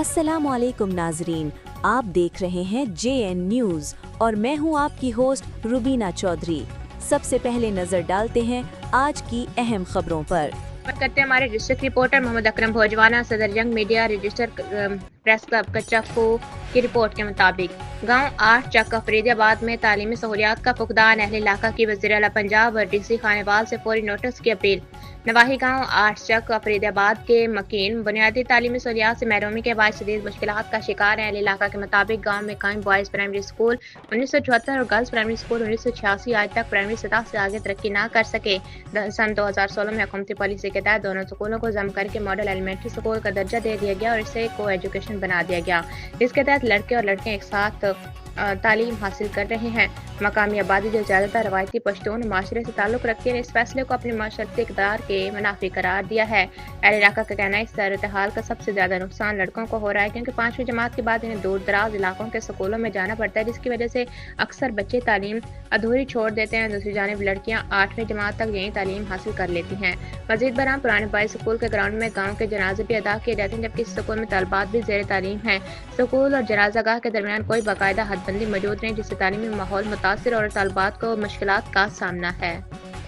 अस्सलामुअलैकुम नाजरीन, आप देख रहे हैं JN न्यूज़ और मैं हूं आपकी होस्ट रुबीना चौधरी। सबसे पहले नजर डालते हैं आज की अहम खबरों पर। करते हैं हमारे डिस्ट्रिक्ट रिपोर्टर मोहम्मद अकरम भोजवाना। सदर young media register press club कच्चफू की रिपोर्ट के मुताबिक गांव 8 चक फरीदाबाद में तालीमी सहूलियात का फुकदान। अहले इलाका की वज़ीर आला पंजाब और DC खानेवाल से फौरी नोटिस की अपील। नवाही गांव 8 चक फरीदाबाद के मकीन बुनियादी तालीमी सहूलियात से महरूमी के बाद शदीद मुश्किलात का शिकार है। अहले इलाका के मुताबिक गाँव में कायम बॉयज़ प्राइमरी स्कूल 1974 और गर्ल्स प्राइमरी स्कूल 1986 आज तक प्राइमरी सतह से आगे तरक्की ना कर सके। सन 2016 में हुकूमती पॉलिसी के तहत दोनों स्कूलों को जम करके मॉडल एलिमेंट्री स्कूल का दर्जा दे दिया गया और इसे को एजुकेशन बना दिया गया। इसके तहत लड़के और लड़कियां एक साथ तालीम हासिल कर रहे हैं। मकामी आबादी जो ज़्यादातर रवायती पश्तून माशरे से ताल्लुक़ रखती है, इस फैसले को अपने माशरती इक़दार के मुनाफी करार दिया है। अहले इलाका का कहना है इस सूरत-ए-हाल का सबसे ज़्यादा नुकसान लड़कों को हो रहा है, क्योंकि 5वीं जमात के बाद इन्हें दूर दराज इलाकों के स्कूलों में जाना पड़ता है, जिसकी वजह से अक्सर बच्चे तालीम अधूरी छोड़ देते हैं। दूसरी जानिब लड़कियाँ 8वीं जमात तक यही तालीम हासिल कर लेती हैं। मज़ीद बरां पुराने बॉयज़ स्कूल के ग्राउंड में गाँव के जनाजे भी अदा किए जाते हैं, जबकि इस स्कूल में तलबात भी ज़ेर तालीम हैं। स्कूल और जनाज़ागाह के दरमियान कोई बाकायदा हदबंदी मौजूद नहीं, जिससे तालीमी माहौल मुतासिर और तलबात को मुश्किलात का सामना है।